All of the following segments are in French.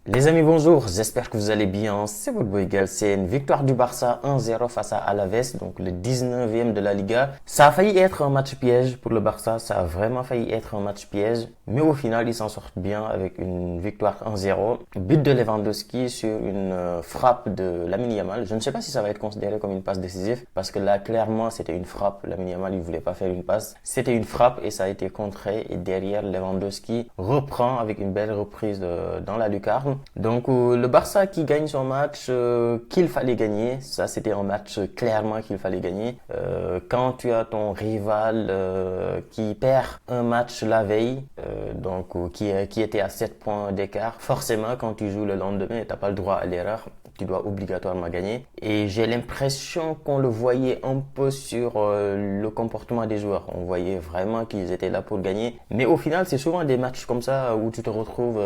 Les amis, bonjour, j'espère que vous allez bien. C'est votre boy Galsen. Victoire du Barça 1-0 face à Alaves, donc le 19e de la Liga. Ça a failli être un match piège pour le Barça, ça a vraiment failli être un match piège. Mais au final, ils s'en sortent bien avec une victoire 1-0. But de Lewandowski sur une frappe de Lamine Yamal. Je ne sais pas si ça va être considéré comme une passe décisive, parce que là, clairement, c'était une frappe. Lamine Yamal, il voulait pas faire une passe. C'était une frappe et ça a été contré. Et derrière, Lewandowski reprend avec une belle reprise dans la lucarne. Donc le Barça qui gagne son match qu'il fallait gagner, ça c'était un match clairement qu'il fallait gagner. Quand tu as ton rival qui perd un match la veille, qui était à 7 points d'écart, forcément quand tu joues le lendemain, t'as pas le droit à l'erreur. Tu dois obligatoirement gagner. Et j'ai l'impression qu'on le voyait un peu sur le comportement des joueurs. On voyait vraiment qu'ils étaient là pour gagner. Mais au final, c'est souvent des matchs comme ça où tu te retrouves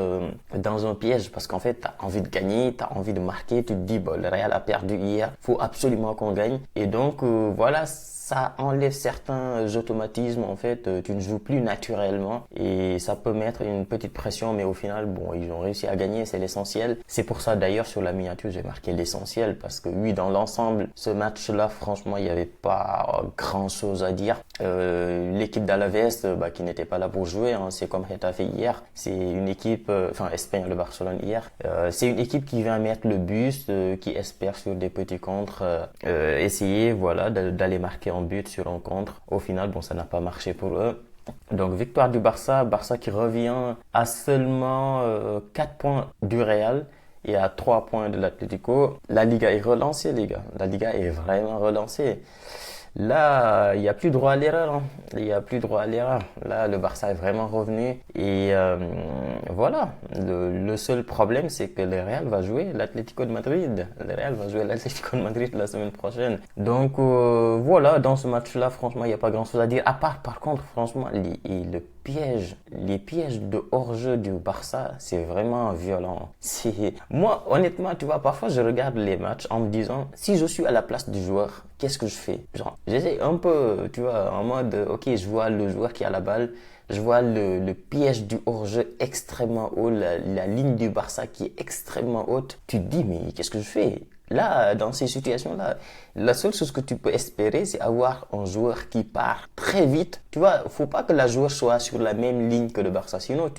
dans un piège parce qu'en fait, tu as envie de gagner, tu as envie de marquer. Tu te dis, bon, le Real a perdu hier, faut absolument qu'on gagne. Et donc, voilà, ça enlève certains automatismes. En fait, tu ne joues plus naturellement et ça peut mettre une petite pression, mais au final, bon, ils ont réussi à gagner, c'est l'essentiel. C'est pour ça d'ailleurs sur la miniature, j'ai marqué l'essentiel parce que oui, dans l'ensemble, ce match-là, franchement, il n'y avait pas grand-chose à dire. L'équipe d'Alaves, qui n'était pas là pour jouer, hein, c'est comme Getafe hier. C'est une équipe, Espagne, le Barcelone hier. C'est une équipe qui vient mettre le but, qui espère sur des petits contres essayer, voilà, d'aller marquer en but sur un contre. Au final, bon, ça n'a pas marché pour eux. Donc victoire du Barça, Barça qui revient à seulement 4 points du Real et à 3 points de l'Atlético. La Liga est relancée, les gars. La Liga est vraiment relancée. Là, il n'y a plus droit à l'erreur. Hein. Il n'y a plus droit à l'erreur. Là, le Barça est vraiment revenu. Et voilà. Le seul problème, c'est que le Real va jouer l'Atlético de Madrid. Le Real va jouer l'Atlético de Madrid la semaine prochaine. Donc voilà, dans ce match-là, franchement, il n'y a pas grand-chose à dire. À part, par contre, franchement, les pièges de hors-jeu du Barça, c'est vraiment violent. Moi, honnêtement, tu vois, parfois je regarde les matchs en me disant, si je suis à la place du joueur, qu'est-ce que je fais? Genre, j'essaie un peu, tu vois, en mode, ok, je vois le joueur qui a la balle, je vois le piège du hors-jeu extrêmement haut, la ligne du Barça qui est extrêmement haute. Tu te dis, mais qu'est-ce que je fais? Là, dans ces situations-là, la seule chose que tu peux espérer, c'est avoir un joueur qui part très vite. Tu vois, faut pas que la joueur soit sur la même ligne que le Barça. Sinon,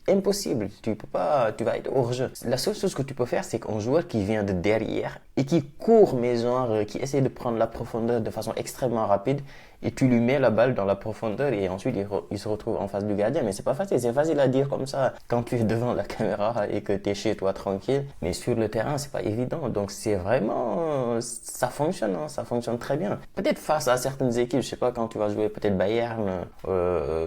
impossible. Tu peux pas, tu vas être hors jeu. La seule chose que tu peux faire, c'est qu'un joueur qui vient de derrière et qui court, mais genre, qui essaie de prendre la profondeur de façon extrêmement rapide, et tu lui mets la balle dans la profondeur et ensuite il se retrouve en face du gardien. Mais c'est pas facile, c'est facile à dire comme ça quand tu es devant la caméra et que tu es chez toi tranquille. Mais sur le terrain, c'est pas évident. Donc c'est vraiment, ça fonctionne, hein, ça fonctionne très bien. Peut-être face à certaines équipes, je sais pas, quand tu vas jouer peut-être Bayern,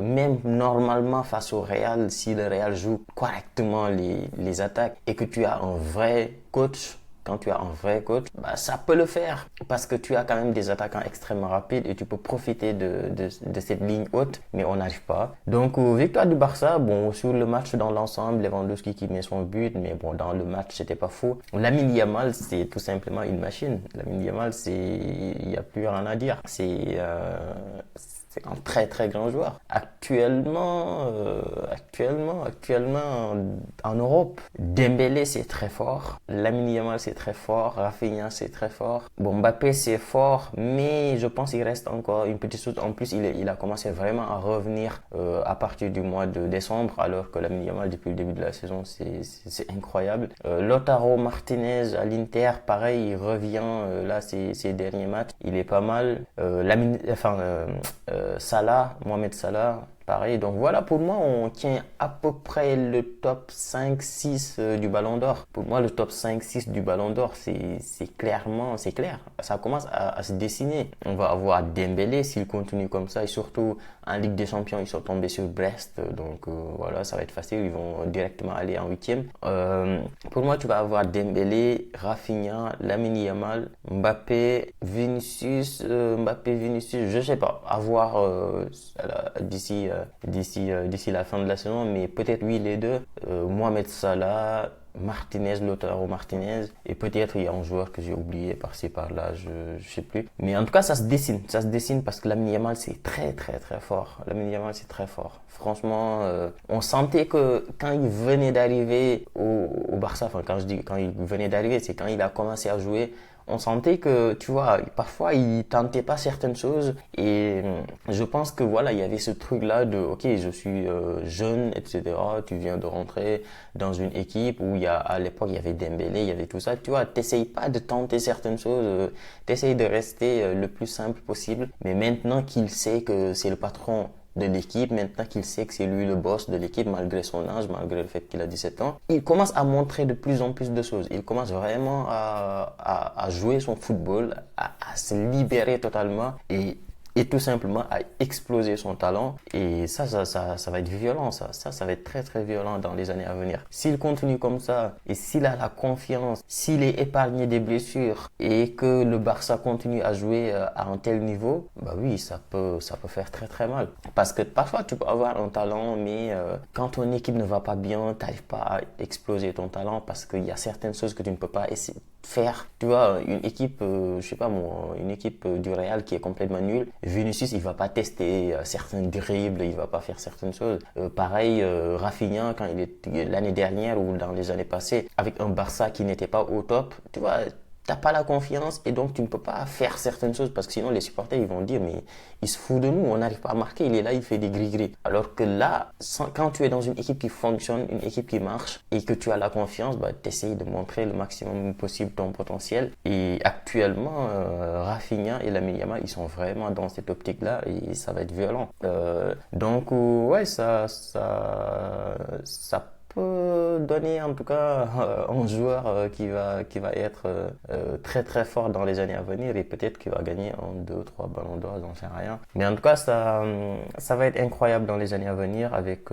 même normalement face au Real, si le Real joue correctement les attaques et que tu as un vrai coach, quand tu as un vrai coach, ça peut le faire parce que tu as quand même des attaquants extrêmement rapides et tu peux profiter de cette ligne haute, mais on n'arrive pas. Donc, victoire du Barça, bon, sur le match dans l'ensemble, Lewandowski qui met son but, mais bon, dans le match, c'était pas faux. Lamine Yamal, c'est tout simplement une machine. Lamine Yamal, il n'y a plus rien à dire. C'est un très très grand joueur. Actuellement, en Europe, Dembélé c'est très fort, Lamine Yamal c'est très fort, Rafinha c'est très fort. Bon, Mbappé c'est fort, mais je pense qu'il reste encore une petite chose. En plus, il a commencé vraiment à revenir à partir du mois de décembre, alors que Lamine Yamal depuis le début de la saison c'est incroyable. Lautaro Martinez à l'Inter, pareil, il revient là ces derniers matchs, il est pas mal. Salah, Mohamed Salah, pareil. Donc voilà, pour moi, on tient à peu près le top 5-6 du Ballon d'Or. Pour moi, le top 5-6 du Ballon d'Or, c'est clair. Ça commence à se dessiner. On va avoir Dembélé s'il continue comme ça et surtout en Ligue des Champions, ils sont tombés sur Brest. Donc voilà, ça va être facile. Ils vont directement aller en huitième. Pour moi, tu vas avoir Dembélé, Rafinha, Lamine Yamal, Mbappé, Vinicius, je sais pas. À voir d'ici la fin de la saison, mais peut-être oui les deux. Mohamed Salah Martinez, Lautaro Martinez, et peut-être il y a un joueur que j'ai oublié par-ci par-là, je sais plus. Mais en tout cas, ça se dessine parce que Lamine Yamal c'est très très très fort. Lamine Yamal c'est très fort. Franchement, on sentait que quand il venait d'arriver au Barça, enfin quand je dis quand il venait d'arriver, c'est quand il a commencé à jouer. On sentait que, tu vois, parfois il tentait pas certaines choses et je pense que voilà, il y avait ce truc-là de, ok, je suis jeune, etc. Tu viens de rentrer dans une équipe où à l'époque il y avait Dembélé, il y avait tout ça. Tu vois, t'essayes pas de tenter certaines choses, t'essayes de rester le plus simple possible. Mais maintenant qu'il sait que c'est le patron de l'équipe, maintenant qu'il sait que c'est lui le boss de l'équipe, malgré son âge, malgré le fait qu'il a 17 ans, il commence à montrer de plus en plus de choses. Il commence vraiment à jouer son football, à se libérer totalement et tout simplement à exploser son talent. Et ça va être violent, ça va être très très violent dans les années à venir. S'il continue comme ça et s'il a la confiance, s'il est épargné des blessures et que le Barça continue à jouer à un tel niveau, bah oui, ça peut faire très très mal. Parce que parfois tu peux avoir un talent, mais quand ton équipe ne va pas bien, t'arrives pas à exploser ton talent parce qu'il y a certaines choses que tu ne peux pas essayer faire. Tu vois, une équipe, je sais pas moi, une équipe du Real qui est complètement nulle, Vinicius, il va pas tester certains dribbles, il va pas faire certaines choses. Pareil, Rafinha, quand il est l'année dernière ou dans les années passées, avec un Barça qui n'était pas au top, tu vois, t'as pas la confiance et donc tu ne peux pas faire certaines choses parce que sinon les supporters ils vont dire mais il se fout de nous, on n'arrive pas à marquer, il est là, il fait des gris-gris. Alors que là, quand tu es dans une équipe qui fonctionne, une équipe qui marche et que tu as la confiance, bah, tu essayes de montrer le maximum possible ton potentiel. Et actuellement, Rafinha et Lamine Yamal, ils sont vraiment dans cette optique-là et ça va être violent. Donc ouais, ça peut donner en tout cas un joueur qui va être très très fort dans les années à venir et peut-être qu'il va gagner un, deux, trois ballons d'or, j'en sais rien. Mais en tout cas, ça va être incroyable dans les années à venir avec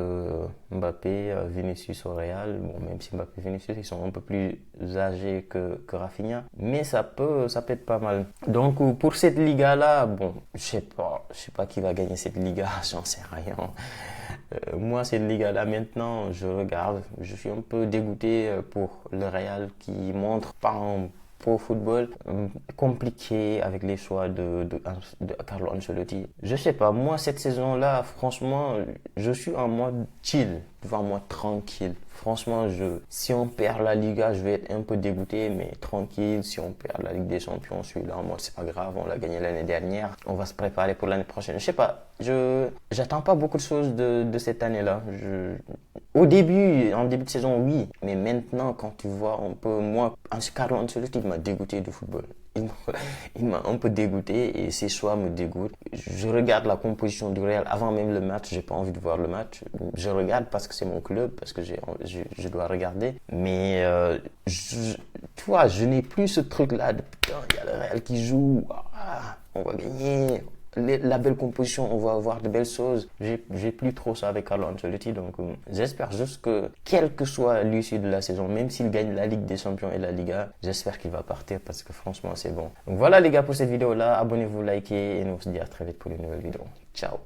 Mbappé, Vinicius au Real. Bon, même si Mbappé et Vinicius, ils sont un peu plus âgés que Rafinha, mais ça peut être pas mal. Donc pour cette Liga-là, bon, je sais pas qui va gagner cette Liga, j'en sais rien. Moi, cette Liga-là, maintenant, je regarde. Je suis un peu dégoûté pour le Real qui montre pas un beau football compliqué avec les choix de Carlo Ancelotti. Je sais pas, moi, cette saison-là, franchement, je suis en mode chill, en mode tranquille. Franchement, si on perd la Liga, je vais être un peu dégoûté, mais tranquille. Si on perd la Ligue des Champions, je suis là en mode c'est pas grave, on l'a gagné l'année dernière. On va se préparer pour l'année prochaine. Je sais pas, j'attends pas beaucoup de choses de cette année-là. En début de saison, oui, mais maintenant, quand tu vois un peu, moi, Carlo Ancelotti, il m'a dégoûté du football. Il m'a un peu dégoûté et ses choix me dégoûtent. Je regarde la composition du Real avant même le match, j'ai pas envie de voir le match. Je regarde parce que c'est mon club, parce que je dois regarder. Mais tu vois, je n'ai plus ce truc-là de putain, il y a le Real qui joue, on va gagner. La belle composition, on va avoir de belles choses. J'ai plus trop ça avec Carlo Ancelotti, donc j'espère juste que quelle que soit l'issue de la saison, même s'il gagne la Ligue des Champions et la Liga, j'espère qu'il va partir parce que franchement c'est bon. Donc voilà les gars pour cette vidéo là, abonnez-vous, likez et nous on se dit à très vite pour une nouvelle vidéo. Ciao.